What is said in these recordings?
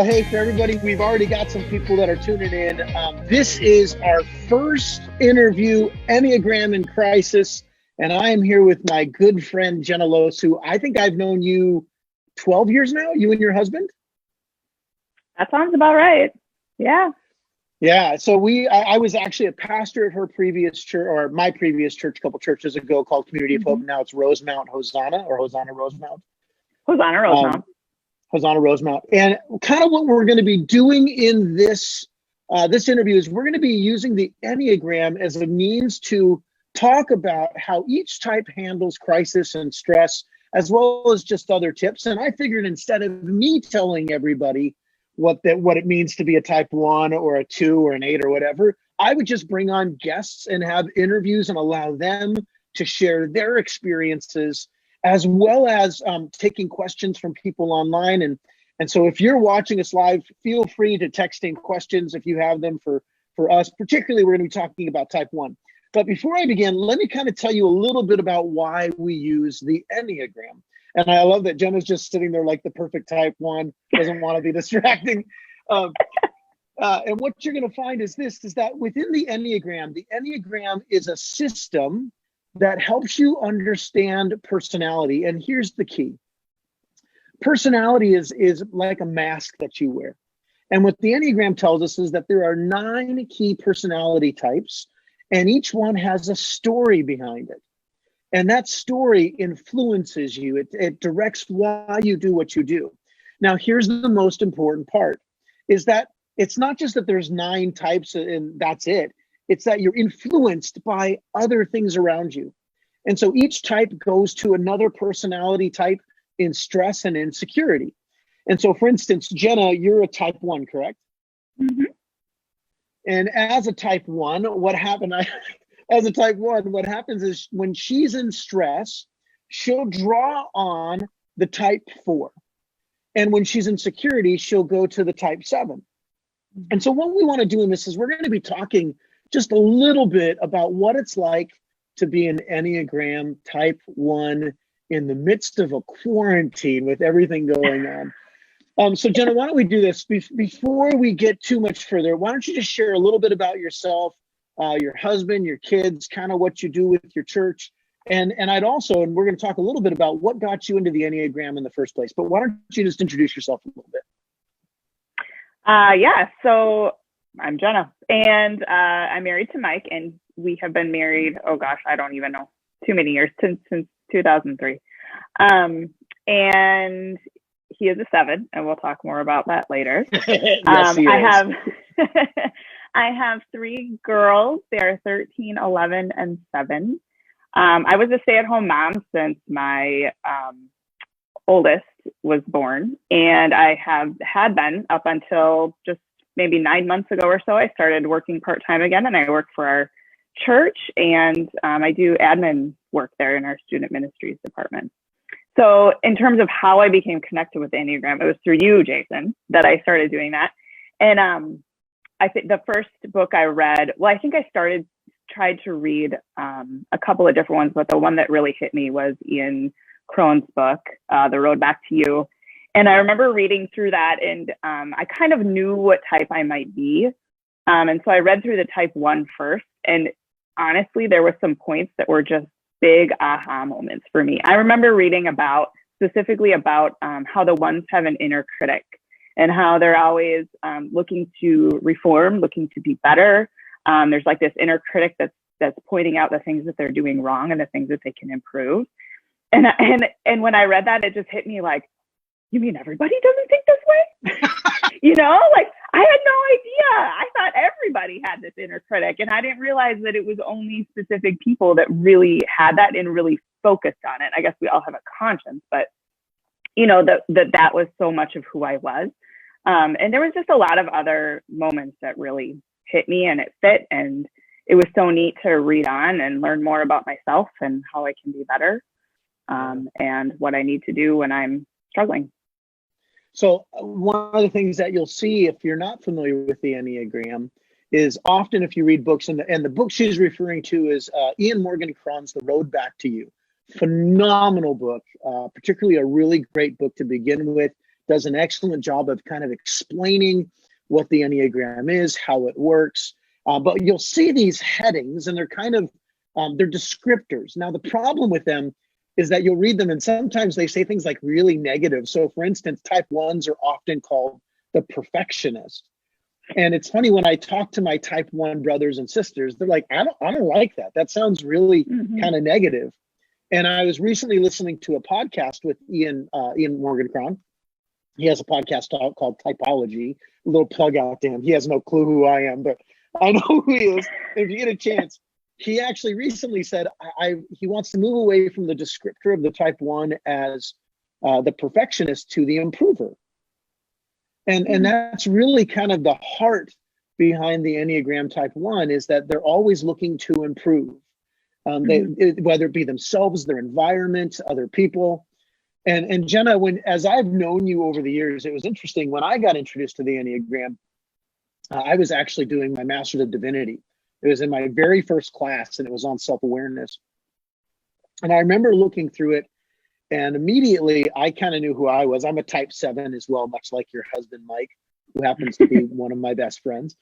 Well, hey, for everybody, we've already got some people that are tuning in. This is our first interview, Enneagram in Crisis, and I am here with my good friend, Jenna Loos, who I think I've known you 12 years now, you and your husband? That sounds about right. Yeah. Yeah, so I was actually a pastor at her previous church, or my previous church, a couple churches ago, called Community of Hope. Now it's Rosemount Hosanna, or Hosanna Rosemount. Hosanna Rosemount. Hosanna Rosemount. And kind of what we're going to be doing in this interview is we're going to be using the Enneagram as a means to talk about how each type handles crisis and stress, as well as just other tips. And I figured instead of me telling everybody what it means to be a type 1 or a 2 or an 8 or whatever, I would just bring on guests and have interviews and allow them to share their experiences, as well as taking questions from people online. And so if you're watching us live, feel free to text in questions if you have them for us. Particularly, we're going to be talking about type 1. But before I begin, let me kind of tell you a little bit about why we use the Enneagram. And I love that Jenna's just sitting there like the perfect type 1, doesn't want to be distracting. And what you're going to find is that within the Enneagram is a system that helps you understand personality. And here's the key. Personality is like a mask that you wear. And what the Enneagram tells us is that there are 9 key personality types, and each one has a story behind it. And that story influences you. It directs why you do what you do. Now, here's the most important part, is that it's not just that there's 9 types and that's it. It's that you're influenced by other things around you. And so each type goes to another personality type in stress and insecurity. And so, for instance, Jenna, you're a type 1, correct? Mm-hmm. And as a type 1, what happens is when she's in stress, she'll draw on the type 4. And when she's in security, she'll go to the type 7. And so what we want to do in this is we're going to be talking just a little bit about what it's like to be an Enneagram type 1 in the midst of a quarantine with everything going on. So Jenna, why don't we do this? Before we get too much further, why don't you just share a little bit about yourself, your husband, your kids, kind of what you do with your church. And we're going to talk a little bit about what got you into the Enneagram in the first place. But why don't you just introduce yourself a little bit? Yeah, so I'm Jenna, and I'm married to Mike, and we have been married, oh gosh, I don't even know, too many years, since 2003. And he is a 7, and we'll talk more about that later. Yes, he is. I have 3 girls. They are 13, 11, and 7. I was a stay-at-home mom since my oldest was born, and I had been up until just maybe 9 months ago or so. I started working part-time again, and I work for our church, and I do admin work there in our student ministries department. So in terms of how I became connected with the Enneagram, it was through you, Jason, that I started doing that. And I think the first book I read, well, I think I tried to read a couple of different ones, but the one that really hit me was Ian Crone's book, The Road Back to You. And I remember reading through that, and I kind of knew what type I might be. And so I read through the type 1 first. And honestly, there were some points that were just big aha moments for me. I remember reading specifically about how the 1s have an inner critic, and how they're always looking to reform, looking to be better. There's like this inner critic that's pointing out the things that they're doing wrong and the things that they can improve. And when I read that, it just hit me like, you mean everybody doesn't think this way? Like I had no idea. I thought everybody had this inner critic, and I didn't realize that it was only specific people that really had that and really focused on it. I guess we all have a conscience, but that was so much of who I was. And there was just a lot of other moments that really hit me, and it fit. And it was so neat to read on and learn more about myself and how I can be better, and what I need to do when I'm struggling. So one of the things that you'll see if you're not familiar with the Enneagram is often if you read books, and the book she's referring to is Ian Morgan Cron's The Road Back to You. Phenomenal book, particularly a really great book to begin with does an excellent job of kind of explaining what the Enneagram is, how it works. But you'll see these headings, and they're kind of, they're descriptors. Now, the problem with them is that you'll read them, and sometimes they say things like really negative. So for instance, type 1s are often called the perfectionist. And it's funny, when I talk to my type 1 brothers and sisters, they're like, I don't like that. That sounds really kind of negative. And I was recently listening to a podcast with Ian Morgan. He has a podcast called Typology. A little plug out to him. He has no clue who I am, but I know who he is. If you get a chance, he actually recently said he wants to move away from the descriptor of the type 1 as the perfectionist to the improver. And that's really kind of the heart behind the Enneagram type 1, is that they're always looking to improve, whether it be themselves, their environment, other people. And Jenna, as I've known you over the years, it was interesting. When I got introduced to the Enneagram, I was actually doing my Master's of Divinity. It was in my very first class, and it was on self-awareness. And I remember looking through it, and immediately I kind of knew who I was. I'm a type 7 as well, much like your husband, Mike, who happens to be one of my best friends.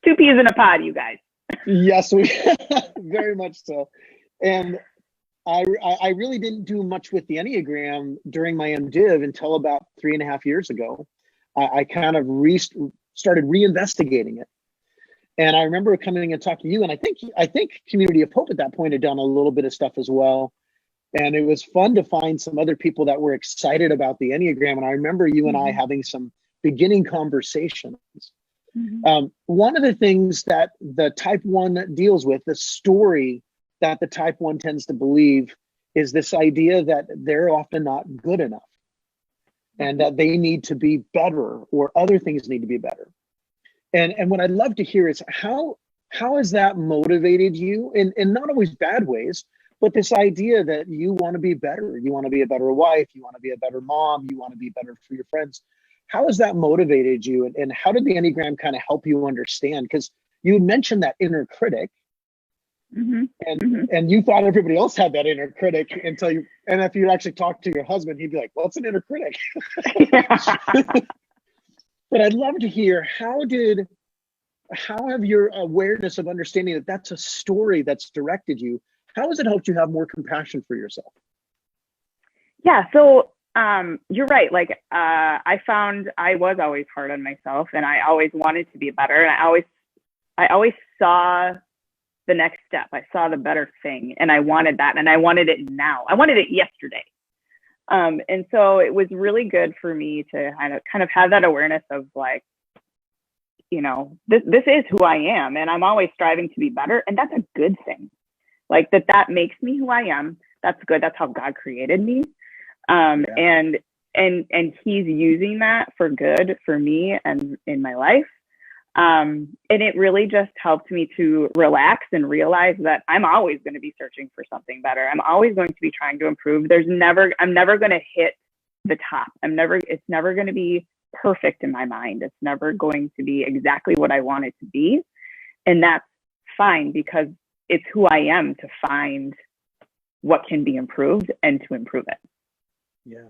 2 peas in a pod, you guys. Yes, we very much so. And I really didn't do much with the Enneagram during my MDiv until about 3.5 years ago. I kind of started reinvestigating it. And I remember coming and talking to you, and I think Community of Hope at that point had done a little bit of stuff as well. And it was fun to find some other people that were excited about the Enneagram. And I remember you and I having some beginning conversations. One of the things that the type 1 deals with, the story that the type 1 tends to believe, is this idea that they're often not good enough and that they need to be better, or other things need to be better. And what I'd love to hear is how has that motivated you in not always bad ways, but this idea that you want to be better, you want to be a better wife, you want to be a better mom, you want to be better for your friends. How has that motivated you? And how did the Enneagram kind of help you understand? Because you mentioned that inner critic, and you thought everybody else had that inner critic and if you actually talked to your husband, he'd be like, well, it's an inner critic. But I'd love to hear, how have your awareness of understanding that that's a story that's directed you, how has it helped you have more compassion for yourself? Yeah, so you're right. Like, I found I was always hard on myself, and I always wanted to be better. And I always saw the next step. I saw the better thing, and I wanted that, and I wanted it now. I wanted it yesterday. And so it was really good for me to kind of have that awareness of, like, you know, this is who I am, and I'm always striving to be better. And that's a good thing. Like, that makes me who I am. That's good. That's how God created me. And he's using that for good for me and in my life. And it really just helped me to relax and realize that I'm always going to be searching for something better. I'm always going to be trying to improve. I'm never going to hit the top. It's never going to be perfect in my mind. It's never going to be exactly what I want it to be. And that's fine, because it's who I am to find what can be improved and to improve it. Yeah.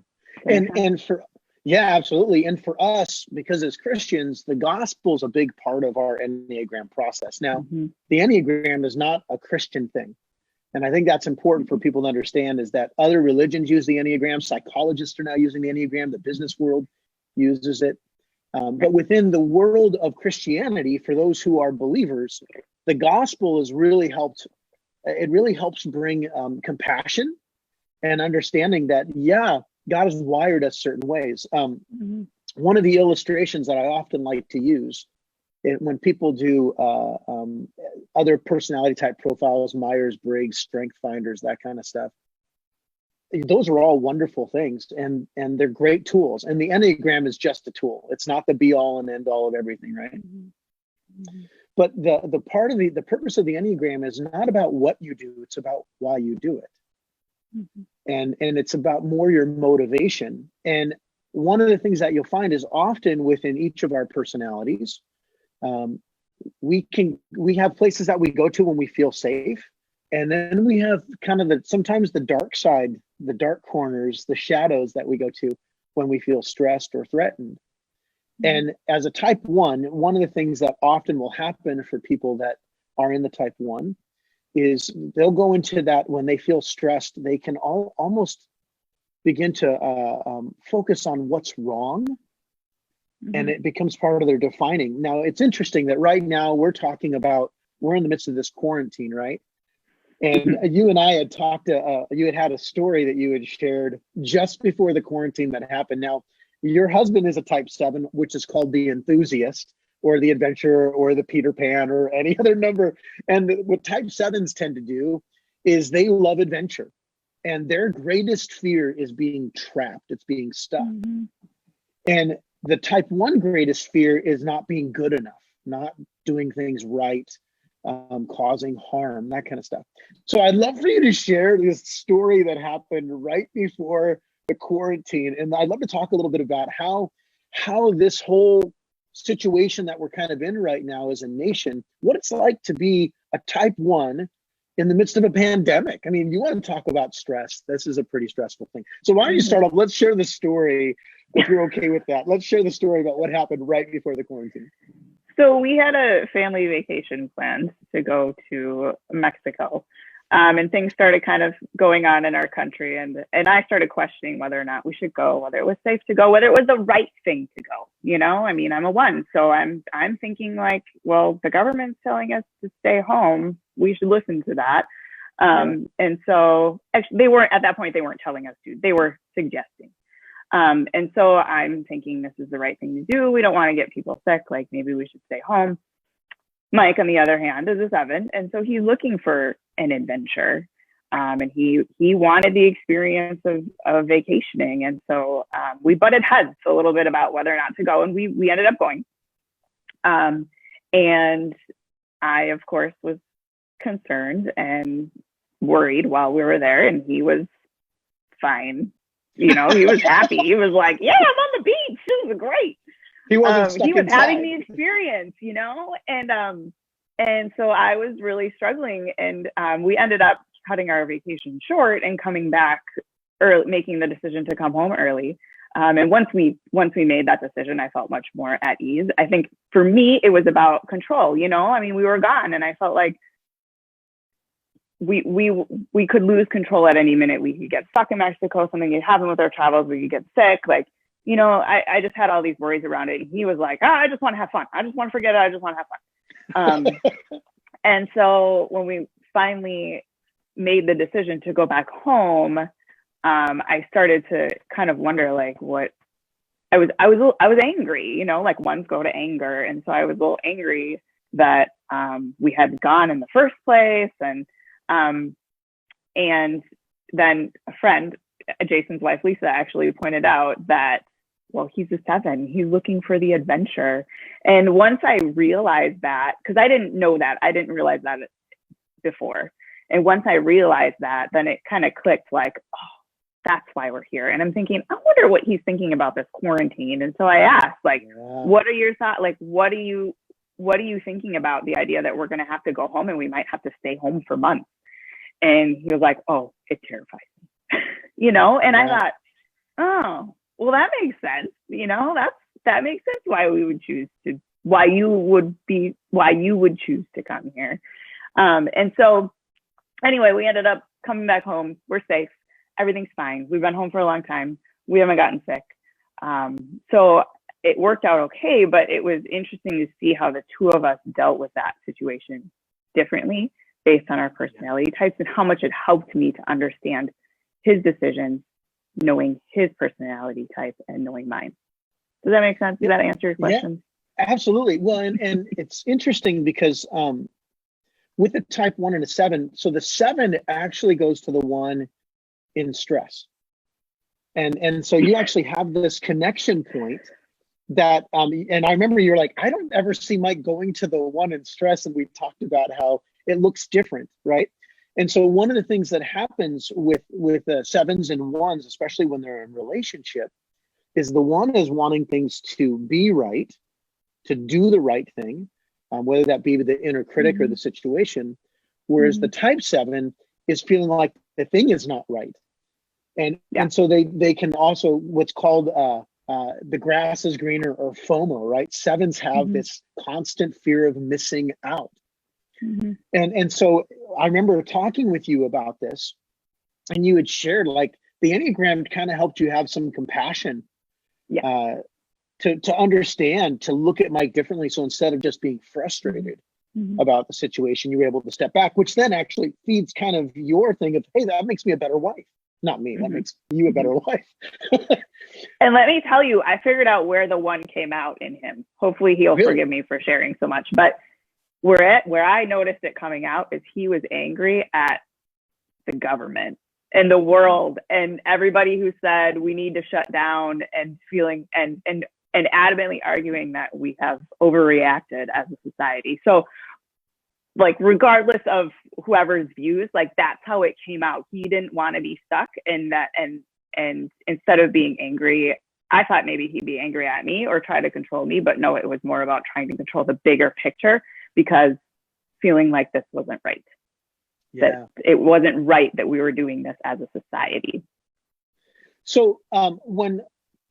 Yeah, absolutely. And for us, because as Christians, the gospel is a big part of our Enneagram process. Now, the Enneagram is not a Christian thing. And I think that's important for people to understand, is that other religions use the Enneagram. Psychologists are now using the Enneagram. The business world uses it. But within the world of Christianity, for those who are believers, the gospel has really helped. It really helps bring compassion and understanding that, yeah, God has wired us certain ways. One of the illustrations that I often like to use when people do other personality type profiles, Myers-Briggs, Strength Finders, that kind of stuff, those are all wonderful things, and they're great tools. And the Enneagram is just a tool. It's not the be all and end all of everything, right? But the purpose of the Enneagram is not about what you do, it's about why you do it. And it's about more your motivation. And one of the things that you'll find is often within each of our personalities, we have places that we go to when we feel safe. And then we have kind of sometimes the dark side, the dark corners, the shadows that we go to when we feel stressed or threatened. And as a type one of the things that often will happen for people that are in the type one is they'll go into that when they feel stressed, they can almost begin to focus on what's wrong. And it becomes part of their defining. Now, it's interesting that right now we're in the midst of this quarantine, right? And you and I had talked, you had a story that you had shared just before the quarantine that happened. Now, your husband is a type 7, which is called the enthusiast or the adventurer or the Peter Pan or any other number. And what type 7s tend to do is they love adventure. And their greatest fear is being trapped. It's being stuck. And the type 1 greatest fear is not being good enough, not doing things right, causing harm, that kind of stuff. So I'd love for you to share this story that happened right before the quarantine. And I'd love to talk a little bit about how this whole situation that we're kind of in right now as a nation, what it's like to be a type 1 in the midst of a pandemic. I mean, you want to talk about stress. This is a pretty stressful thing. So why don't you start off? Let's share the story, if you're okay with that. Let's share the story about what happened right before the quarantine. So we had a family vacation planned to go to Mexico. And things started kind of going on in our country. And I started questioning whether or not we should go, whether it was safe to go, whether it was the right thing to go. You know, I mean, I'm a 1, so I'm thinking like, well, the government's telling us to stay home. We should listen to that. And so actually they weren't, at that point, they weren't telling us to, they were suggesting. And so I'm thinking this is the right thing to do. We don't want to get people sick. Like maybe we should stay home. Mike, on the other hand, is a 7. And so he's looking for an adventure. And he wanted the experience of vacationing. And so we butted heads a little bit about whether or not to go. And we ended up going. And I, of course, was concerned and worried while we were there. And he was fine. You know, he was happy. He was like, yeah, I'm on the beach. This is great. He wasn't stuck he was inside. having the experience, you know, and so I was really struggling, and we ended up cutting our vacation short and coming back early, making the decision to come home early. And once we made that decision, I felt much more at ease. I think for me, it was about control. You know, I mean, we were gone, and I felt like we could lose control at any minute. We could get stuck in Mexico. Something could happen with our travels. We could get sick. Like, you know, I just had all these worries around it. And he was like, I just want to have fun. I just want to forget it. I just want to have fun. And so when we finally made the decision to go back home, I started to kind of wonder, like, what I was angry, you know, like 1s go to anger. And so I was a little angry that we had gone in the first place. And then a friend, Jason's wife, Lisa, actually pointed out that, well, he's a 7. He's looking for the adventure. And once I realized that, because I didn't know that, I didn't realize that before. And once I realized that, then it kind of clicked, like, oh, that's why we're here. And I'm thinking, I wonder what he's thinking about this quarantine. And so I asked, like, what are your thoughts? Like, what are you thinking about the idea that we're going to have to go home and we might have to stay home for months? And he was like, oh, it terrifies me, you know? And I thought, oh, well, that makes sense. You know, that makes sense why you would choose to come here. And so anyway, we ended up coming back home. We're safe. Everything's fine. We've been home for a long time. We haven't gotten sick. So it worked out okay, but it was interesting to see how the 2 of us dealt with that situation differently based on our personality types, and how much it helped me to understand his decisions, knowing his personality type and knowing mine. Does that make sense? Does that answer your question? Yeah, absolutely. Well, and it's interesting because with a type 1 and a 7, so the 7 actually goes to the 1 in stress. And so you actually have this connection point that, and I remember you're like, I don't ever see Mike going to the 1 in stress. And we talked about how it looks different, right? And so one of the things that happens with 7s and 1s, especially when they're in relationship, is the 1 is wanting things to be right, to do the right thing, whether that be the inner critic or the situation, whereas the type 7 is feeling like the thing is not right. And so they can also what's called the grass is greener, or FOMO, right? Sevens have this constant fear of missing out. And so I remember talking with you about this, and you had shared like the Enneagram kind of helped you have some compassion to understand, to look at Mike differently. So instead of just being frustrated about the situation, you were able to step back, which then actually feeds kind of your thing of, hey, that makes me a better wife. Not me, that makes you a better wife. And let me tell you, I figured out where the one came out in him. Hopefully he'll forgive me for sharing so much. But where I noticed it coming out is he was angry at the government and the world and everybody who said we need to shut down, and feeling and adamantly arguing that we have overreacted as a society. So like, regardless of whoever's views, like that's how it came out. He didn't want to be stuck in that. And instead of being angry, I thought maybe he'd be angry at me or try to control me, but no, it was more about trying to control the bigger picture, because feeling like this wasn't right. That it wasn't right that we were doing this as a society. So we're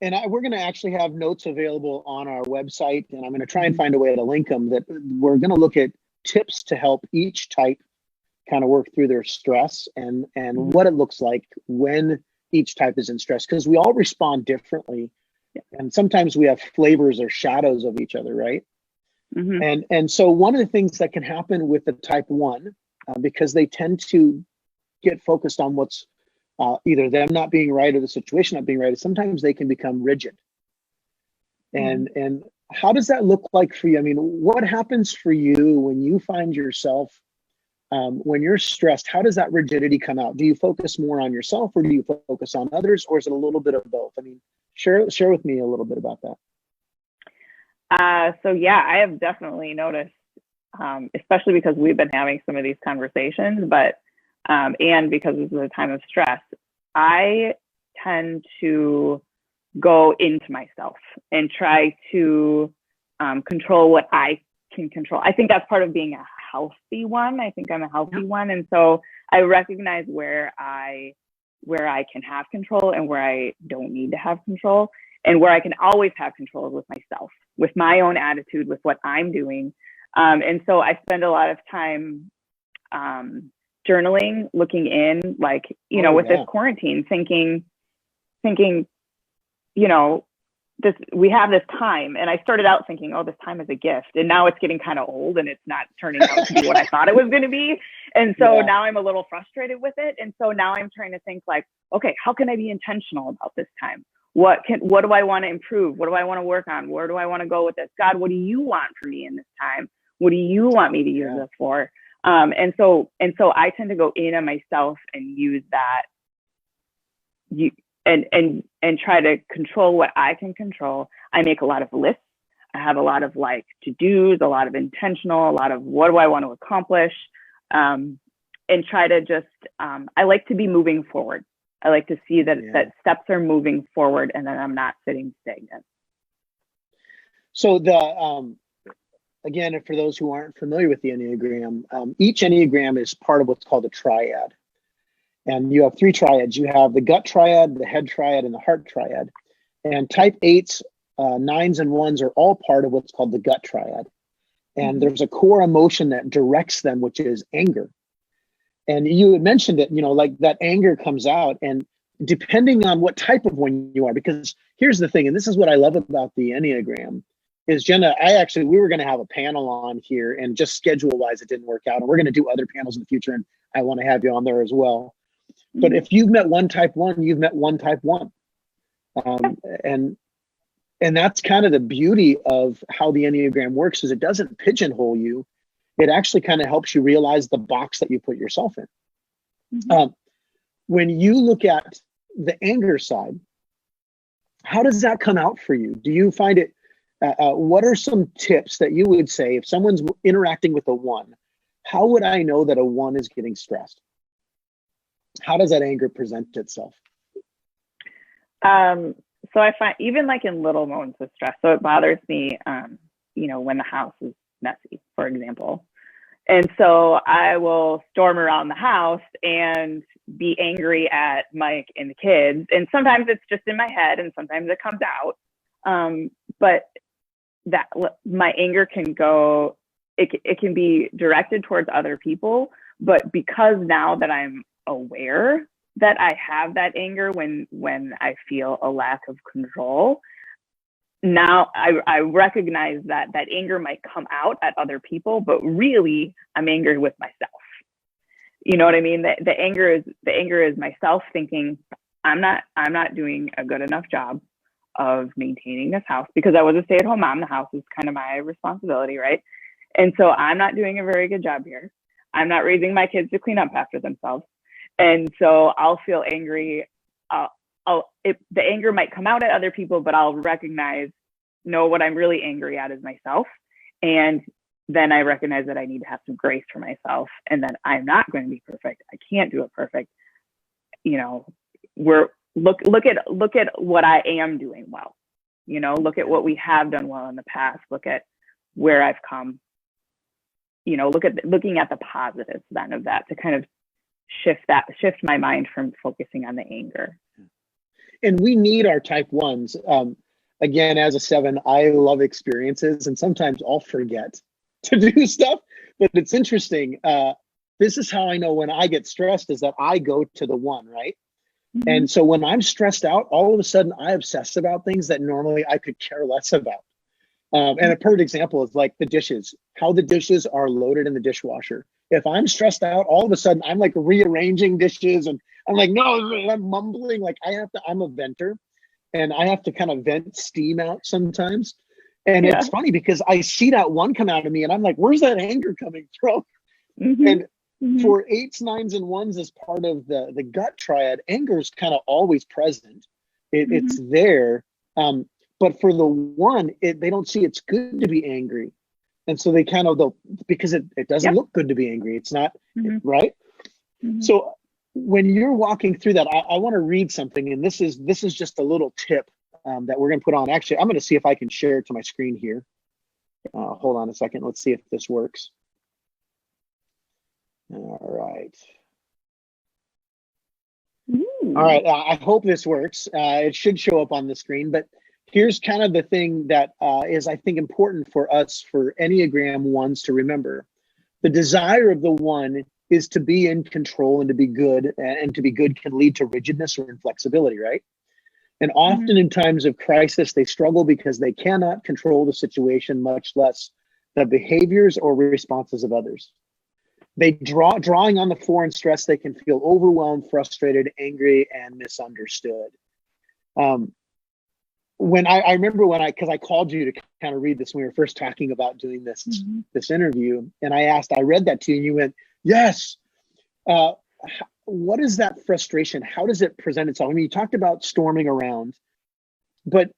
going to actually have notes available on our website, and I'm going to try and find a way to link them, that we're going to look at tips to help each type kind of work through their stress and what it looks like when each type is in stress, because we all respond differently. And sometimes we have flavors or shadows of each other, right? And so one of the things that can happen with the type 1, because they tend to get focused on what's either them not being right or the situation not being right, is sometimes they can become rigid. And how does that look like for you? I mean, what happens for you when you find yourself, when you're stressed? How does that rigidity come out? Do you focus more on yourself, or do you focus on others, or is it a little bit of both? I mean, share with me a little bit about that. So yeah, I have definitely noticed, especially because we've been having some of these conversations, but and because this is a time of stress, I tend to go into myself and try to control what I can control. I think that's part of being a healthy one. I think I'm a healthy one. And so I recognize where I can have control and where I don't need to have control, and where I can always have control with myself, with my own attitude, with what I'm doing. And so I spend a lot of time journaling, looking in, like, with this quarantine, thinking, we have this time. And I started out thinking, oh, this time is a gift. And now it's getting kind of old and it's not turning out to be what I thought it was going to be. And so now I'm a little frustrated with it. And so now I'm trying to think like, okay, how can I be intentional about this time? What do I want to improve? What do I want to work on? Where do I want to go with this? God, what do you want from me in this time? What do you want me to use this for? And so I tend to go in on myself and use that and try to control what I can control. I make a lot of lists. I have a lot of like to-dos, a lot of intentional, a lot of what do I want to accomplish, and try to just, I like to be moving forward. I like to see that steps are moving forward and that I'm not sitting stagnant. So again, for those who aren't familiar with the Enneagram, each Enneagram is part of what's called a triad. And you have 3 triads. You have the gut triad, the head triad, and the heart triad. And type 8s, 9s, and 1s are all part of what's called the gut triad. And there's a core emotion that directs them, which is anger. And you had mentioned it, like that anger comes out, and depending on what type of one you are, because here's the thing, and this is what I love about the Enneagram, is Jenna, we were going to have a panel on here, and just schedule wise, it didn't work out. And we're going to do other panels in the future, and I want to have you on there as well. But if you've met one type 1, you've met one type 1. And that's kind of the beauty of how the Enneagram works, is it doesn't pigeonhole you. It actually kind of helps you realize the box that you put yourself in. When you look at the anger side, how does that come out for you? Do you find it, what are some tips that you would say if someone's interacting with a 1, how would I know that a 1 is getting stressed? How does that anger present itself? So I find even like in little moments of stress, so it bothers me, when the house is messy, for example. And so I will storm around the house and be angry at Mike and the kids. And sometimes it's just in my head and sometimes it comes out. But that my anger can go, it can be directed towards other people. But because now that I'm aware that I have that anger when I feel a lack of control, now I recognize that anger might come out at other people, but really I'm angry with myself. You know what I mean? The anger is myself thinking I'm not doing a good enough job of maintaining this house, because I was a stay-at-home mom. The house is kind of my responsibility, right? And so I'm not doing a very good job here. I'm not raising my kids to clean up after themselves. And so I'll feel angry. The anger might come out at other people, but I'll recognize, no, what I'm really angry at is myself. And then I recognize that I need to have some grace for myself, and that I'm not going to be perfect. I can't do it perfect. You know, look at what I am doing well. You know, look at what we have done well in the past. Look at where I've come. You know, looking at the positives then of that, to kind of shift my mind from focusing on the anger. And we need our type ones. Again, as a 7, I love experiences, and sometimes I'll forget to do stuff, but it's interesting. This is how I know when I get stressed, is that I go to the 1, right? Mm-hmm. And so when I'm stressed out, all of a sudden I obsess about things that normally I could care less about. And a perfect example is like the dishes, how the dishes are loaded in the dishwasher. If I'm stressed out, all of a sudden I'm like rearranging dishes, and I'm like, no, I'm mumbling. Like I'm a venter, and I have to kind of vent steam out sometimes. And It's funny because I see that 1 come out of me, and I'm like, where's that anger coming from? Mm-hmm. And for 8s, 9s, and 1s, as part of the gut triad, anger is kind of always present. It's there. But for the 1, they don't see it's good to be angry. And so they because it doesn't look good to be angry. It's not, right? Mm-hmm. So when you're walking through that, I want to read something. And this is just a little tip that we're going to put on. Actually, I'm going to see if I can share it to my screen here. Hold on a second. Let's see if this works. All right. Ooh. All right. I hope this works. It should show up on the screen, but here's kind of the thing that is, I think, important for us, for Enneagram 1s to remember. The desire of the 1 is to be in control and to be good, and to be good can lead to rigidness or inflexibility, right? And often in times of crisis, they struggle because they cannot control the situation, much less the behaviors or responses of others. They drawing on the 4 and stress, they can feel overwhelmed, frustrated, angry, and misunderstood. When I remember because I called you to kind of read this when we were first talking about doing this interview, and I read that to you, and you went, yes. What is that frustration? How does it present itself? I mean, you talked about storming around, but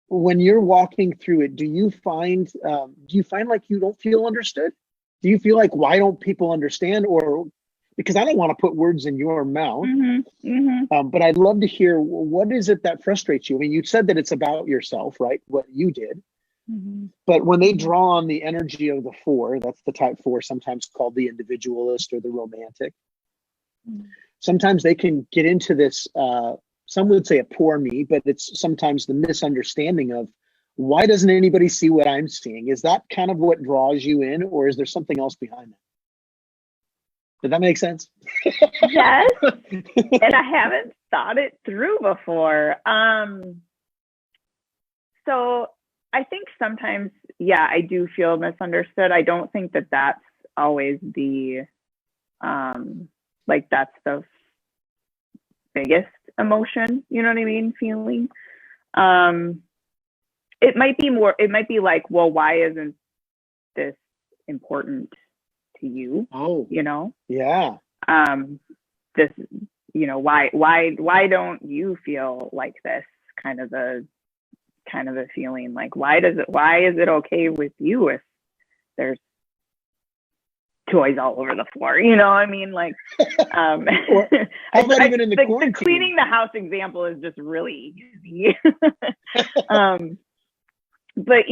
when you're walking through it, do you find like you don't feel understood? Do you feel like, why don't people understand? Or because I don't want to put words in your mouth, but I'd love to hear, what is it that frustrates you? I mean, you said that it's about yourself, right? What you did. But when they draw on the energy of the 4, that's the type 4, sometimes called the individualist or the romantic. Sometimes they can get into this, some would say a poor me, but it's sometimes the misunderstanding of, why doesn't anybody see what I'm seeing? Is that kind of what draws you in, or is there something else behind that? Did that make sense? Yes. And I haven't thought it through before. So I think sometimes, I do feel misunderstood. I don't think that that's always the, that's the biggest emotion, you know what I mean? Feeling. It might be like, well, why isn't this important to you? Oh, you know? Yeah. This, why don't you feel like this? Kind of a feeling, like, why is it okay with you if there's toys all over the floor? You know, I mean, like, or how about even in the quarantine? The cleaning the house example is just really easy. But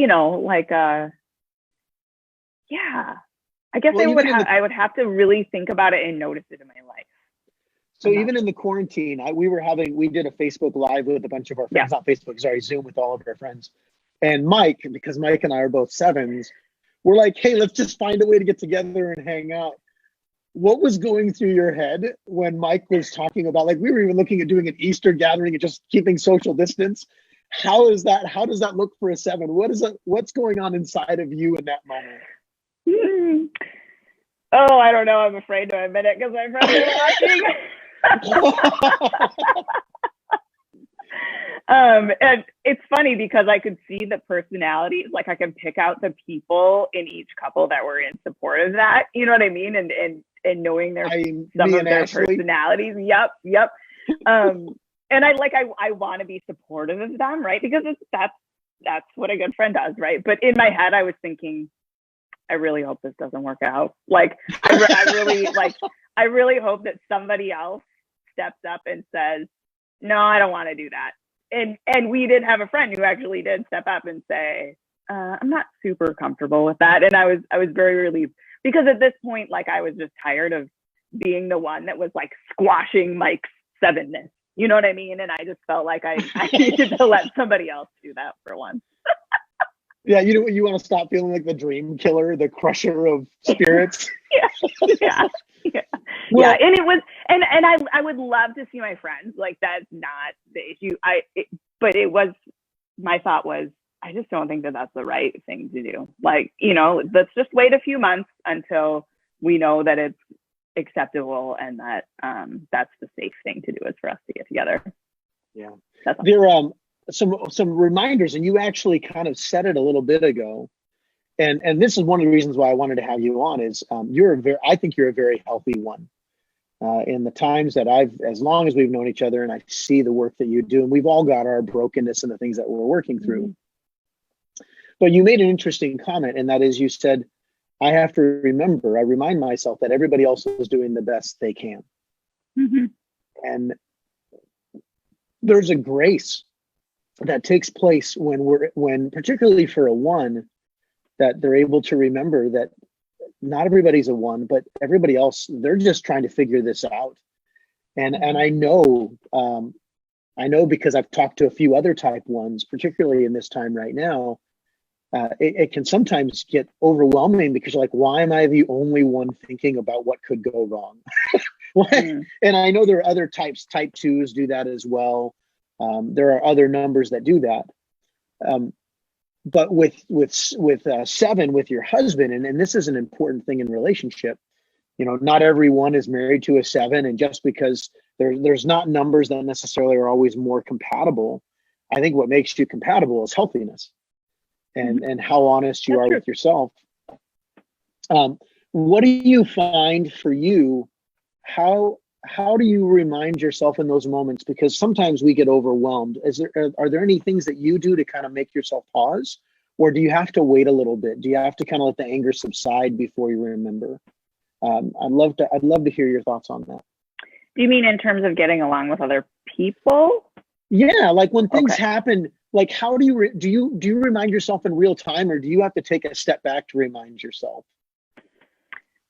I guess Well, I would have to really think about it and notice it in my life. So even in the quarantine, we did a Facebook Live with a bunch of our friends, not Facebook, sorry, Zoom with all of our friends. And Mike, because Mike and I are both sevens, we're like, hey, let's just find a way to get together and hang out. What was going through your head when Mike was talking about, like, we were even looking at doing an Easter gathering and just keeping social distance? How does that look for a seven? What's going on inside of you in that moment? Oh, I don't know. I'm afraid to admit it because my friends are watching. And it's funny because I could see the personalities, like I can pick out the people in each couple that were in support of that. You know what I mean? And knowing some of their personalities. Yep. And I want to be supportive of them, right? Because that's what a good friend does, right? But in my head, I was thinking, I really hope this doesn't work out. Like, I really hope that somebody else steps up and says, no, I don't want to do that. And we did have a friend who actually did step up and say, I'm not super comfortable with that. And I was very relieved because at this point, like, I was just tired of being the one that was like squashing Mike's sevenness. You know what I mean? And I just felt like I needed to let somebody else do that for once. Yeah, you want to stop feeling like the dream killer, the crusher of spirits. Yeah. Well, and it was, and I would love to see my friends. Like, that's not the issue. But it was, my thought was, I just don't think that that's the right thing to do. Like, let's just wait a few months until we know that it's acceptable and that that's the safe thing to do is for us to get together. Yeah, there some reminders, and you actually kind of said it a little bit ago, and this is one of the reasons why I wanted to have you on is I think you're a very healthy one. In the times that as long as we've known each other, and I see the work that you do, and we've all got our brokenness and the things that we're working through. Mm-hmm. But you made an interesting comment, and that is you said, I remind myself that everybody else is doing the best they can. Mm-hmm. And there's a grace that takes place when particularly for a one, that they're able to remember that not everybody's a one, but everybody else, they're just trying to figure this out. And I know because I've talked to a few other type ones, particularly in this time right now, it can sometimes get overwhelming because you're like, why am I the only one thinking about what could go wrong? And I know there are other types, type twos do that as well. There are other numbers that do that. But with seven, with your husband, and this is an important thing in relationship, not everyone is married to a seven, and just because there's not numbers that necessarily are always more compatible, I think what makes you compatible is healthiness and how honest you are with yourself. What do you find for you? How do you remind yourself in those moments? Because sometimes we get overwhelmed. Are there any things that you do to kind of make yourself pause? Or do you have to wait a little bit? Do you have to kind of let the anger subside before you remember? I'd love to hear your thoughts on that. Do you mean in terms of getting along with other people? Yeah, like when things happen, like how do you remind yourself in real time, or do you have to take a step back to remind yourself?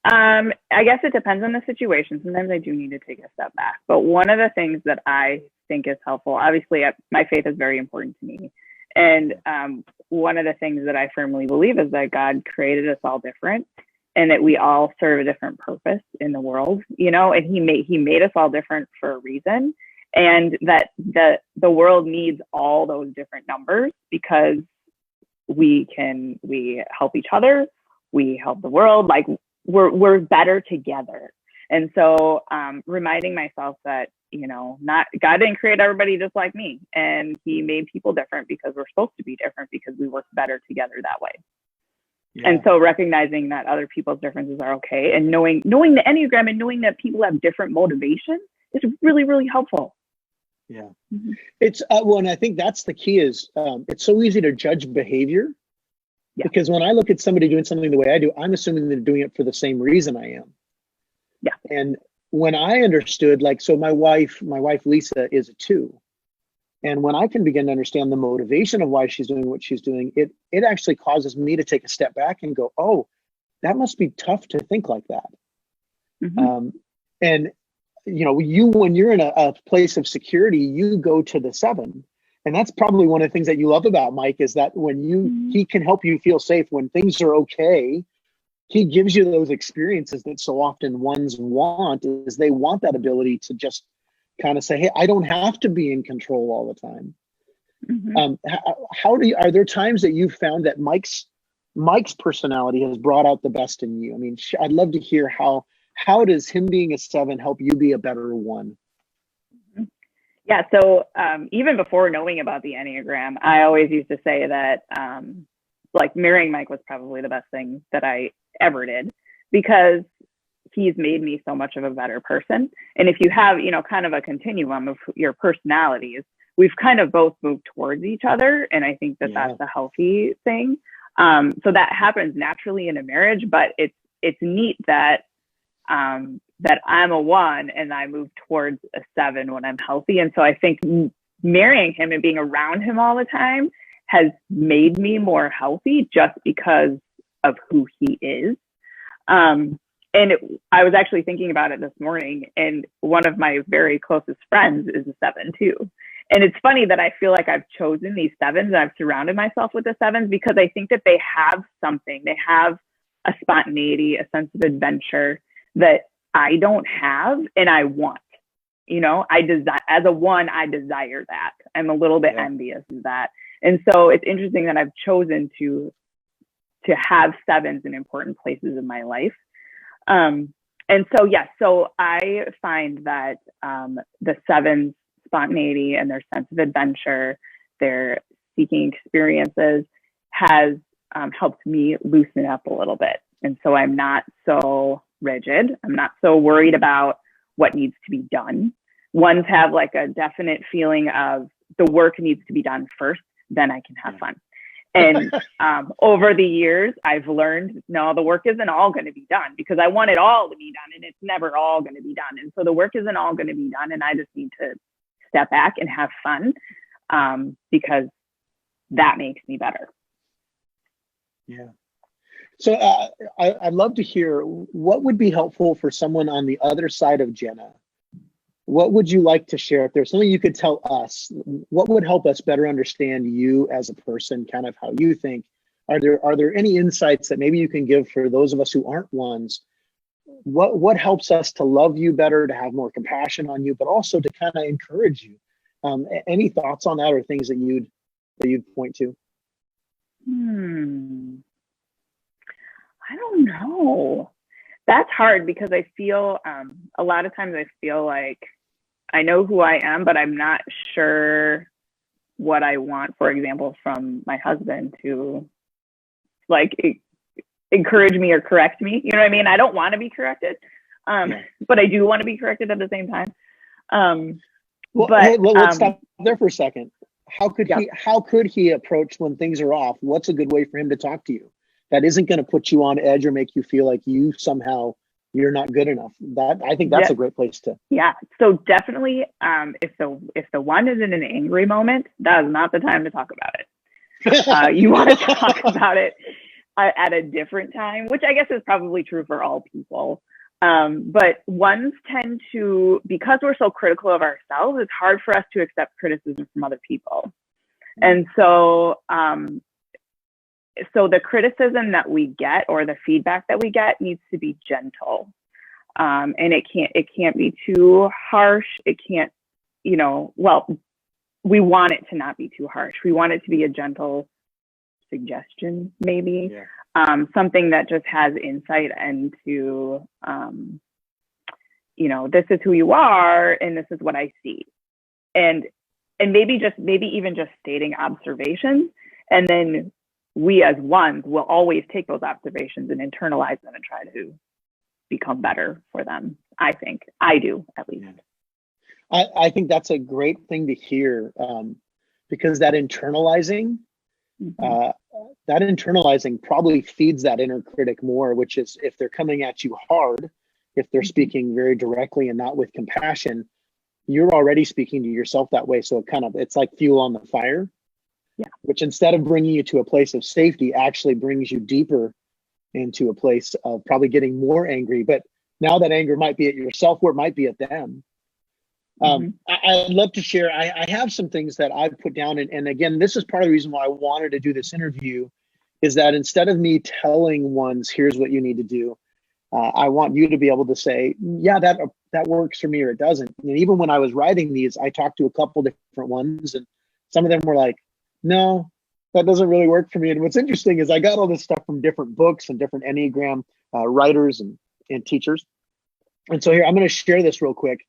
I guess it depends on the situation. Sometimes I do need to take a step back. But one of the things that I think is helpful, obviously my faith is very important to me. And one of the things that I firmly believe is that God created us all different and that we all serve a different purpose in the world, and he made us all different for a reason. And that the world needs all those different numbers because we help each other, we help the world, like we're better together. And so reminding myself that, God didn't create everybody just like me, and he made people different because we're supposed to be different because we work better together that way. Yeah. And so recognizing that other people's differences are okay, and knowing the Enneagram and knowing that people have different motivations is really, really helpful. Yeah. Mm-hmm. It's and I think that's the key is it's so easy to judge behavior. Yeah. Because when I look at somebody doing something the way I do, I'm assuming they're doing it for the same reason I am. Yeah. And when I understood, so my wife Lisa is a 2. And when I can begin to understand the motivation of why she's doing what she's doing, it actually causes me to take a step back and go, oh, that must be tough to think like that. Mm-hmm. And when you're in a place of security, you go to the 7. And that's probably one of the things that you love about Mike, is that when he can help you feel safe when things are okay. He gives you those experiences that so often ones want, is they want that ability to just kind of say, hey, I don't have to be in control all the time. Mm-hmm. Are there times that you've found that Mike's personality has brought out the best in you? I mean, I'd love to hear how does him being a 7 help you be a better 1? Yeah. So even before knowing about the Enneagram, I always used to say that like marrying Mike was probably the best thing that I ever did, because he's made me so much of a better person. And if you have, kind of a continuum of your personalities, we've kind of both moved towards each other. And I think that that's a healthy thing. So that happens naturally in a marriage, but it's neat that that I'm a 1 and I move towards a 7 when I'm healthy. And so I think marrying him and being around him all the time has made me more healthy just because of who he is. I was actually thinking about it this morning, and one of my very closest friends is a 7 too. And it's funny that I feel like I've chosen these 7s and I've surrounded myself with the 7s because I think that they have something. They have a spontaneity, a sense of adventure that I don't have and I want. As a 1, I desire that. I'm a little bit envious of that. And so it's interesting that I've chosen to have 7s in important places in my life. And so I find that the 7's spontaneity and their sense of adventure, their seeking experiences has helped me loosen up a little bit. And so I'm not so rigid. I'm not so worried about what needs to be done. 1s have like a definite feeling of the work needs to be done first, then I can have fun. And over the years, I've learned, no, the work isn't all going to be done, because I want it all to be done and it's never all going to be done. And so the work isn't all going to be done, and I just need to step back and have fun, because that makes me better. Yeah. So I'd love to hear what would be helpful for someone on the other side of Jenna. What would you like to share? If there's something you could tell us, what would help us better understand you as a person, kind of how you think? Are there any insights that maybe you can give for those of us who aren't 1s? What helps us to love you better, to have more compassion on you, but also to kind of encourage you? Any thoughts on that, or things that you'd point to? I don't know. That's hard, because I feel a lot of times I feel like I know who I am, but I'm not sure what I want, for example, from my husband to like encourage me or correct me. You know what I mean? I don't want to be corrected, but I do want to be corrected at the same time. Let's stop there for a second. How could he approach when things are off? What's a good way for him to talk to you that isn't going to put you on edge or make you feel like you're not good enough? I think that's a great place to. Yeah. So definitely, if the 1 is in an angry moment, that is not the time to talk about it. You want to talk about it at a different time, which I guess is probably true for all people. But 1s tend to, because we're so critical of ourselves, it's hard for us to accept criticism from other people. And so, so the criticism that we get, or the feedback that we get, needs to be gentle. And it can't be too harsh. It can't, we want it to not be too harsh. We want it to be a gentle suggestion, maybe. Something that just has insight into, this is who you are and this is what I see. And maybe even just stating observations. And then we as 1s will always take those observations and internalize them and try to become better for them. I think I do, at least. I think that's a great thing to hear, because that internalizing probably feeds that inner critic more, which is if they're coming at you hard, if they're speaking very directly and not with compassion, you're already speaking to yourself that way. So it's like fuel on the fire, which instead of bringing you to a place of safety, actually brings you deeper into a place of probably getting more angry. But now that anger might be at yourself or it might be at them. I'd love to share. I have some things that I've put down. And again, this is part of the reason why I wanted to do this interview, is that instead of me telling ones, here's what you need to do, I want you to be able to say, yeah, that works for me, or it doesn't. And even when I was writing these, I talked to a couple different ones, and some of them were like, no, that doesn't really work for me. And what's interesting is I got all this stuff from different books and different Enneagram writers and teachers. And so here, I'm going to share this real quick.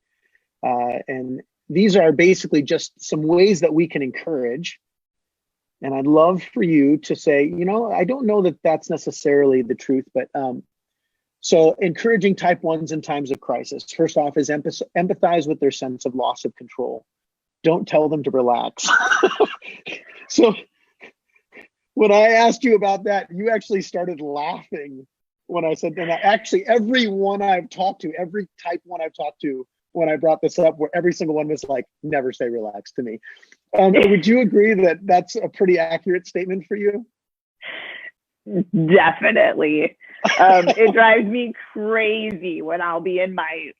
And these are basically just some ways that we can encourage. And I'd love for you to say, I don't know that that's necessarily the truth, but so encouraging type ones in times of crisis. First off is empathize with their sense of loss of control. Don't tell them to relax. So when I asked you about that, you actually started laughing when I said that. Actually, every one I've talked to, every type one I've talked to, when I brought this up, where every single one was like, never say relax to me. Would you agree that that's a pretty accurate statement for you? Definitely. It drives me crazy when I'll be in my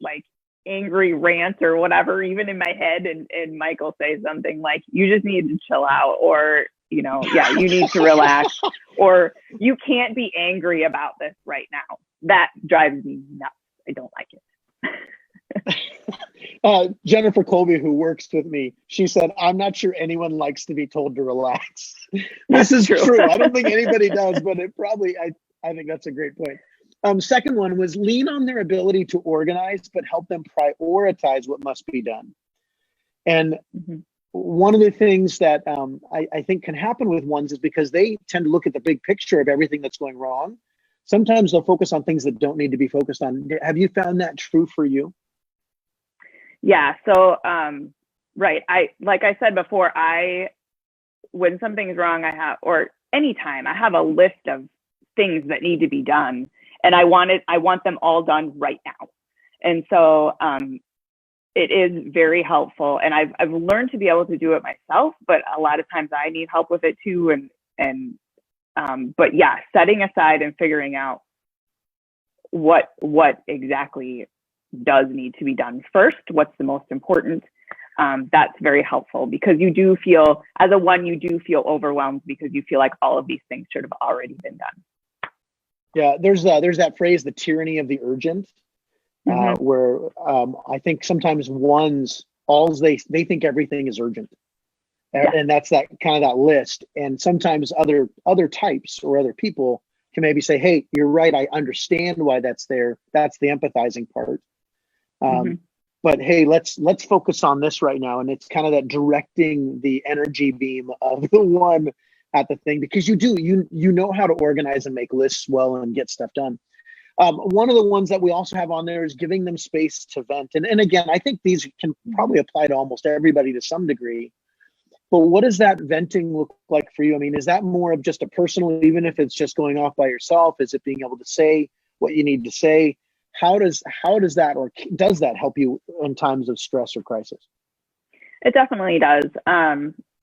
angry rant or whatever, even in my head, and Michael say something like, you just need to chill out, or, you need to relax, or you can't be angry about this right now. That drives me nuts. I don't like it. Jennifer Colby, who works with me, she said, I'm not sure anyone likes to be told to relax. This is true. I don't think anybody does, but it probably, I think that's a great point. Second one was lean on their ability to organize, but help them prioritize what must be done. And one of the things that I think can happen with ones is because they tend to look at the big picture of everything that's going wrong. Sometimes they'll focus on things that don't need to be focused on. Have you found that true for you? Yeah. So, right. Like I said before, when something's wrong, or anytime, I have a list of things that need to be done, and I want them all done right now. And so, it is very helpful, and I've learned to be able to do it myself, but a lot of times I need help with it too. But yeah, setting aside and figuring out what exactly does need to be done first, what's the most important. That's very helpful, because you do feel, as a one, you do feel overwhelmed because you feel like all of these things should have already been done. Yeah, there's that phrase, the tyranny of the urgent, where I think sometimes ones, they think everything is urgent. And that's that kind of that list. And sometimes other types or other people can maybe say, hey, you're right, I understand why that's there. That's the empathizing part. But hey, let's focus on this right now. And it's kind of that directing the energy beam of the one at the thing, because you know how to organize and make lists well and get stuff done. One of the ones that we also have on there is giving them space to vent. And again, I think these can probably apply to almost everybody to some degree. But what does that venting look like for you? I mean, is that more of just a personal, even if it's just going off by yourself? Is it being able to say what you need to say? How does that, or does that help you in times of stress or crisis? It definitely does.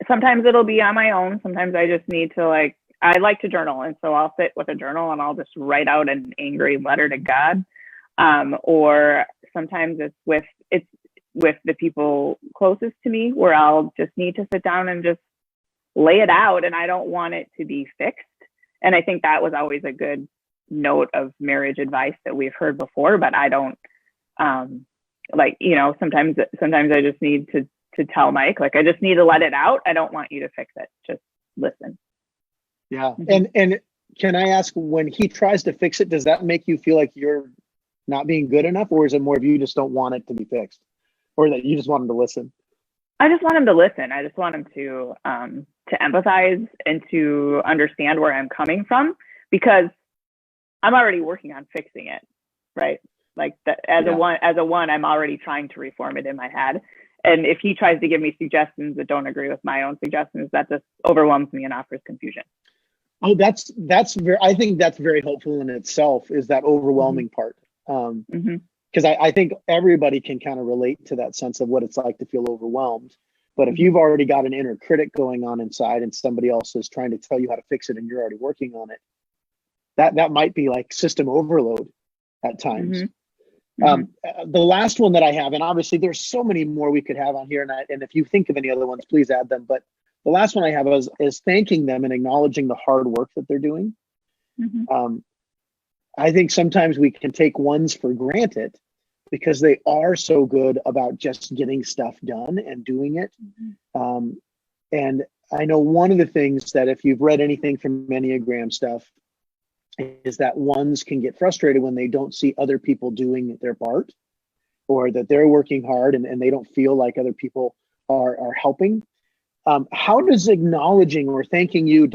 Sometimes it'll be on my own. Sometimes I just need to I like to journal. And so I'll sit with a journal and I'll just write out an angry letter to God. Or sometimes it's with the people closest to me, where I'll just need to sit down and just lay it out, and I don't want it to be fixed. And I think that was always a good note of marriage advice that we've heard before, but I don't sometimes I just need to tell Mike, I just need to let it out. I don't want you to fix it. Just listen. Yeah. And can I ask, when he tries to fix it, does that make you feel like you're not being good enough, or is it more of you just don't want it to be fixed, or that you just want him to listen? I just want him to listen. I just want him to empathize and to understand where I'm coming from, because I'm already working on fixing it, right? As a one, I'm already trying to reform it in my head. And if he tries to give me suggestions that don't agree with my own suggestions, that just overwhelms me and offers confusion. Oh, I think that's very helpful in itself, is that overwhelming part. Because I think everybody can kind of relate to that sense of what it's like to feel overwhelmed. But if you've already got an inner critic going on inside, and somebody else is trying to tell you how to fix it and you're already working on it, that might be like system overload at times. The last one that I have, and obviously there's so many more we could have on here, and if you think of any other ones, please add them. But the last one I have is thanking them and acknowledging the hard work that they're doing. I think sometimes we can take ones for granted because they are so good about just getting stuff done and doing it. And I know one of the things that, if you've read anything from Enneagram stuff, is that ones can get frustrated when they don't see other people doing their part, or that they're working hard and they don't feel like other people are helping. How does acknowledging or thanking you,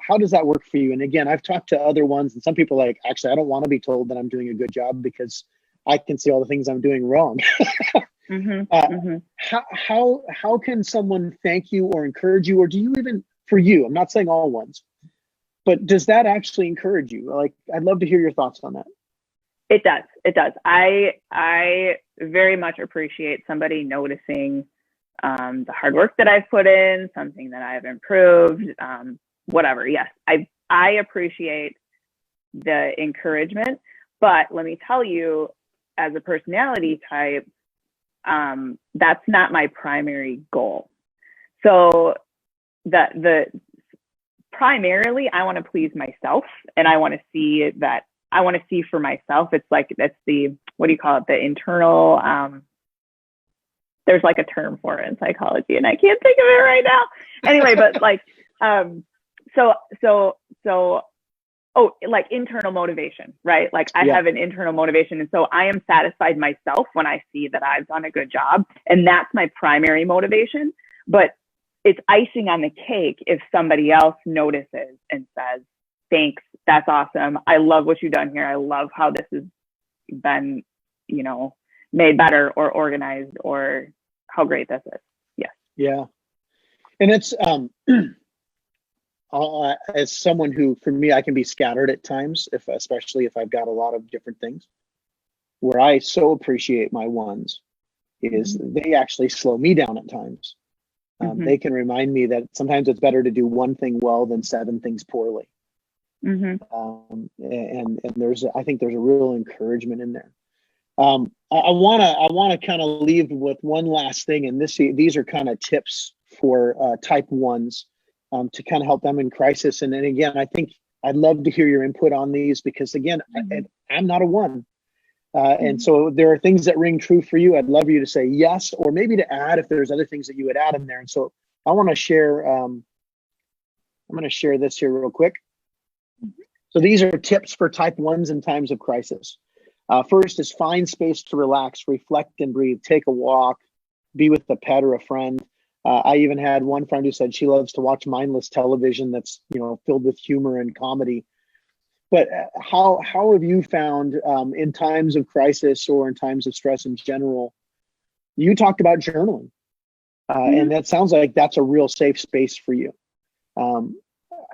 how does that work for you? And again, I've talked to other ones, and some people are like, actually, I don't want to be told that I'm doing a good job because I can see all the things I'm doing wrong. How can someone thank you or encourage you, or do you even, for you, I'm not saying all ones, but does that actually encourage you? Like, I'd love to hear your thoughts on that. It does. I very much appreciate somebody noticing the hard work that I've put in, something that I've improved, whatever. Yes, I appreciate the encouragement, but let me tell you, as a personality type, that's not my primary goal. So primarily, I want to please myself, and I want to see for myself. It's like, that's the, what do you call it? The internal, there's like a term for it in psychology, and I can't think of it right now. Anyway, but like, like internal motivation, right? Like I have an internal motivation. And so I am satisfied myself when I see that I've done a good job, and that's my primary motivation. But it's icing on the cake if somebody else notices and says, thanks, that's awesome. I love what you've done here. I love how this has been, made better or organized, or how great this is. Yes. Yeah. And it's, as someone who, for me, I can be scattered at times, especially if I've got a lot of different things. Where I so appreciate my ones is they actually slow me down at times. They can remind me that sometimes it's better to do one thing well than 7 things poorly. And I think there's a real encouragement in there. I want to kind of leave with one last thing, and these are kind of tips for type ones to kind of help them in crisis. And then again, I think I'd love to hear your input on these, because again, I'm not a one. And so there are things that ring true for you. I'd love you to say yes, or maybe to add if there's other things that you would add in there. And so I want to share, I'm going to share this here real quick. So these are tips for type ones in times of crisis. First is find space to relax, reflect and breathe, take a walk, be with a pet or a friend. I even had one friend who said she loves to watch mindless television that's, filled with humor and comedy. But how have you found in times of crisis or in times of stress in general? You talked about journaling, and that sounds like that's a real safe space for you.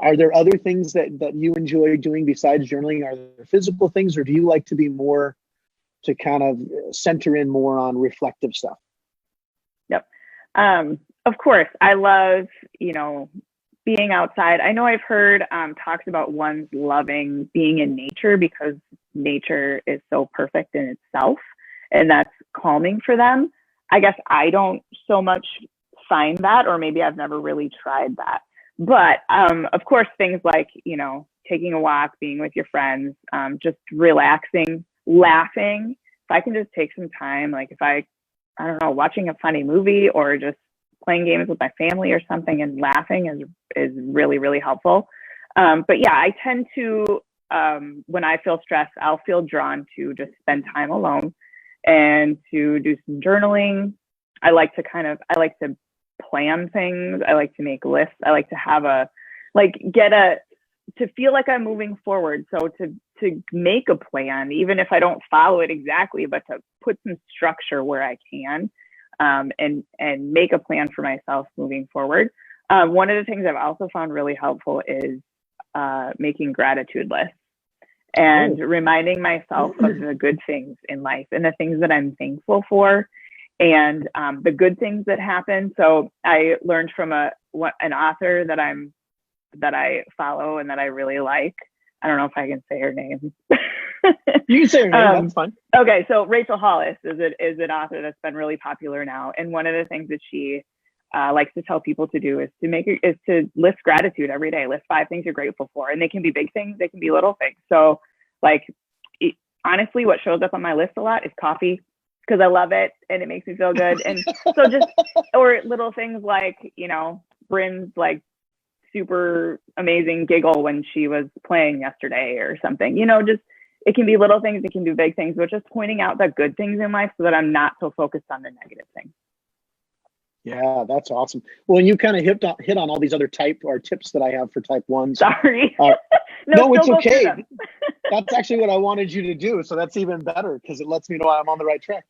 Are there other things that you enjoy doing besides journaling? Are there physical things, or do you like to be more to kind of center in more on reflective stuff? Yep. Of course, I love, being outside. I know I've heard talks about ones loving being in nature because nature is so perfect in itself, and that's calming for them. I guess I don't so much find that, or maybe I've never really tried that. But of course, things like, taking a walk, being with your friends, just relaxing, laughing. If I can just take some time, like if I don't know, watching a funny movie or just playing games with my family or something and laughing is really, really helpful. But yeah, I tend to, when I feel stressed, I'll feel drawn to just spend time alone and to do some journaling. I like to plan things. I like to make lists. I like to have to feel like I'm moving forward. So to make a plan, even if I don't follow it exactly, but to put some structure where I can, and make a plan for myself moving forward. One of the things I've also found really helpful is making gratitude lists and reminding myself of the good things in life and the things that I'm thankful for, and the good things that happen. So I learned from an author that I follow and that I really like. I don't know if I can say her name. You can say her name, that's fine. Okay, so Rachel Hollis is an author that's been really popular now. And one of the things that she likes to tell people to do is to list gratitude every day. List 5 things you're grateful for. And they can be big things, they can be little things. So like, honestly, what shows up on my list a lot is coffee, because I love it and it makes me feel good. And so just, or little things like, you know, Bryn's like super amazing giggle when she was playing yesterday or something, you know, just, it can be little things, it can be big things, but just pointing out the good things in life so that I'm not so focused on the negative things. Yeah, that's awesome. Well, and you kind of hit on all these other tips that I have for type 1s. Sorry. No, it's okay. That's actually what I wanted you to do. So that's even better because it lets me know I'm on the right track.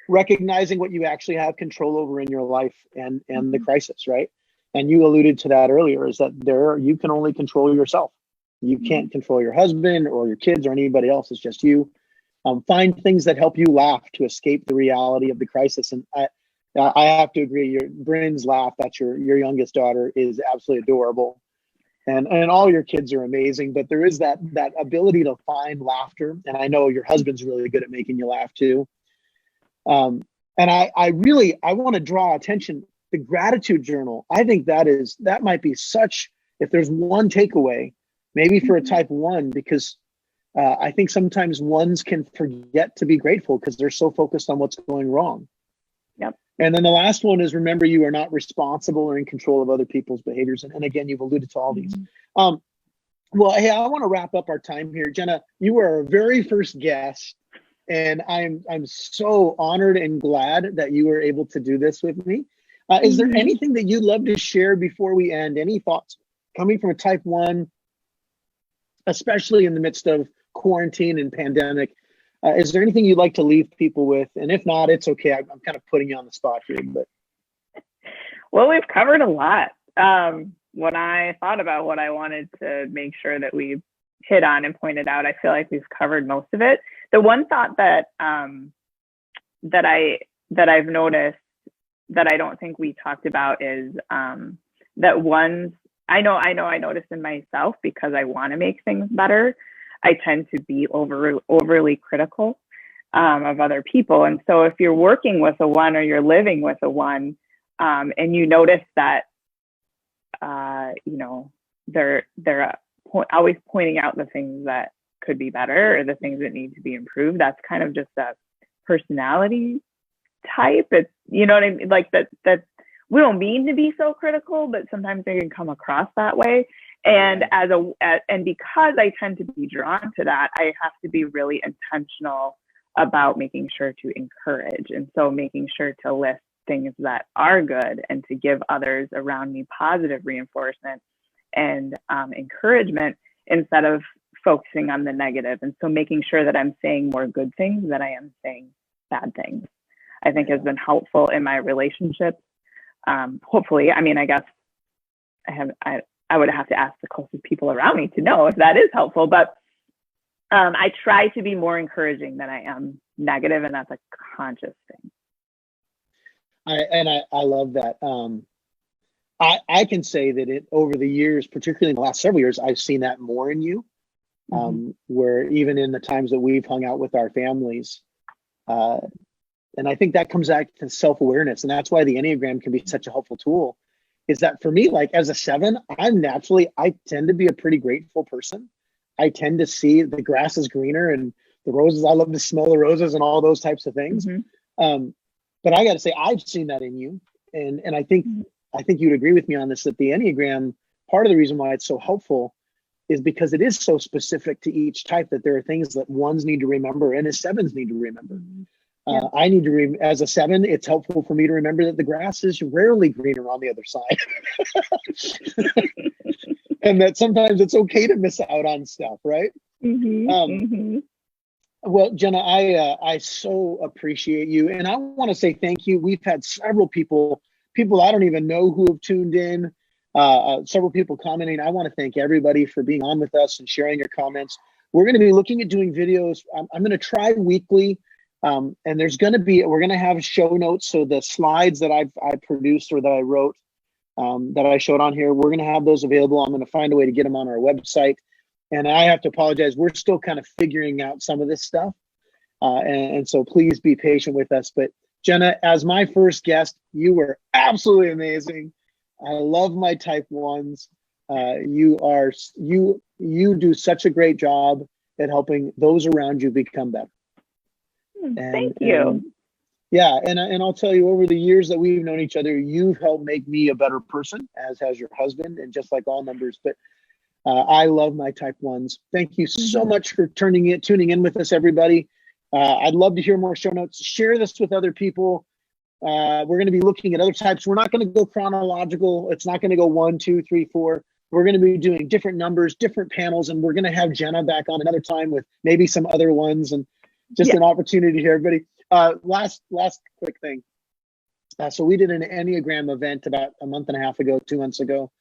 Recognizing what you actually have control over in your life and the crisis, right? And you alluded to that earlier, is that you can only control yourself. You can't control your husband or your kids or anybody else. It's just you. Find things that help you laugh to escape the reality of the crisis. And I have to agree, Bryn's laugh, that's your youngest daughter, is absolutely adorable. And all your kids are amazing, but there is that ability to find laughter. And I know your husband's really good at making you laugh too. And I want to draw attention, the gratitude journal. I think that might be such, if there's one takeaway, maybe for a type 1, because I think sometimes 1s can forget to be grateful because they're so focused on what's going wrong. Yep. And then the last one is, remember, you are not responsible or in control of other people's behaviors. And again, you've alluded to all these. Well, hey, I want to wrap up our time here. Jenna, you were our very first guest, and I'm so honored and glad that you were able to do this with me. Is there anything that you'd love to share before we end? Any thoughts coming from a type 1, especially in the midst of quarantine and pandemic? Is there anything you'd like to leave people with? And if not, it's okay. I'm kind of putting you on the spot here, but. Well, we've covered a lot. When I thought about what I wanted to make sure that we hit on and pointed out, I feel like we've covered most of it. The one thought that I've noticed that I don't think we talked about is that I noticed in myself, because I want to make things better, I tend to be overly critical of other people. And so if you're working with a 1 or you're living with a 1, and you notice that, you know, they're always pointing out the things that could be better or the things that need to be improved, that's kind of just a personality type. It's, you know what I mean? Like that we don't mean to be so critical, but sometimes they can come across that way. And and because I tend to be drawn to that, I have to be really intentional about making sure to encourage. And so making sure to list things that are good and to give others around me positive reinforcement and encouragement instead of focusing on the negative. And so making sure that I'm saying more good things than I am saying bad things, I think has been helpful in my relationships. Hopefully, I mean, I guess I would have to ask the closest people around me to know if that is helpful, but I try to be more encouraging than I am negative, and that's a conscious thing. I love that. I can say that over the years, particularly in the last several years, I've seen that more in you, where even in the times that we've hung out with our families, and I think that comes back to self-awareness, and that's why the Enneagram can be such a helpful tool. Is that for me, like as a 7, I tend to be a pretty grateful person. I tend to see the grass is greener and the roses, I love to smell the roses and all those types of things. But I got to say, I've seen that in you. And I think you'd agree with me on this, that the Enneagram, part of the reason why it's so helpful is because it is so specific to each type, that there are things that 1s need to remember and as 7s need to remember. I need to, as a 7, it's helpful for me to remember that the grass is rarely greener on the other side. And that sometimes it's okay to miss out on stuff, right? Well, Jenna, I so appreciate you. And I want to say thank you. We've had several people I don't even know who have tuned in, several people commenting. I want to thank everybody for being on with us and sharing your comments. We're going to be looking at doing videos. I'm going to try weekly. And we're going to have show notes. So the slides that I produced or that I wrote, that I showed on here, we're going to have those available. I'm going to find a way to get them on our website. And I have to apologize. We're still kind of figuring out some of this stuff. And so please be patient with us. But Jenna, as my first guest, you were absolutely amazing. I love my type ones. You do such a great job at helping those around you become better. Thank you. And I'll tell you, over the years that we've known each other, you've helped make me a better person, as has your husband, and just like all numbers. But I love my type ones. Thank you so much for tuning in with us, everybody. I'd love to hear more show notes. Share this with other people. We're going to be looking at other types. We're not going to go chronological. It's not going to go 1, 2, 3, 4. We're going to be doing different numbers, different panels, and we're going to have Jenna back on another time with maybe some other ones, and just an opportunity here, everybody. Last quick thing. So we did an Enneagram event about a month and a half ago, 2 months ago,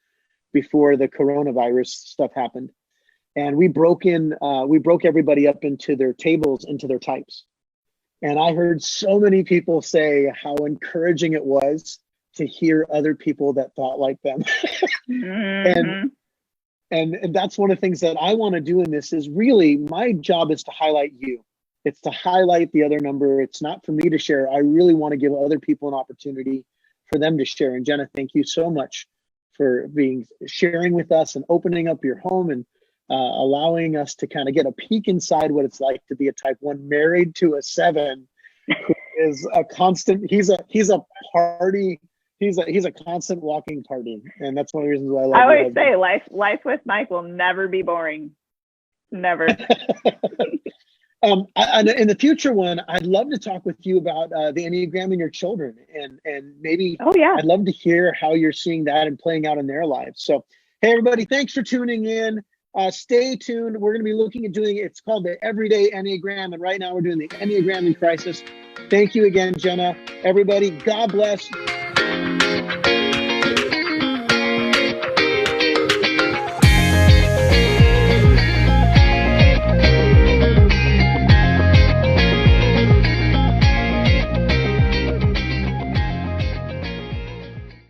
before the coronavirus stuff happened. And we broke everybody up into their tables, into their types. And I heard so many people say how encouraging it was to hear other people that thought like them. And that's one of the things that I want to do in this. Is really, my job is to highlight you. It's to highlight the other number. It's not for me to share. I really want to give other people an opportunity for them to share. And Jenna, thank you so much for sharing with us and opening up your home and allowing us to kind of get a peek inside what it's like to be a type 1 married to a 7 who is a constant. He's a party. He's a constant walking party, and that's one of the reasons why I love. I always say life with Mike will never be boring. Never. In the future one, I'd love to talk with you about the Enneagram and your children, and maybe I'd love to hear how you're seeing that and playing out in their lives. So, hey, everybody, thanks for tuning in. Stay tuned. We're going to be looking at it's called the Everyday Enneagram, and right now we're doing the Enneagram in Crisis. Thank you again, Jenna. Everybody, God bless.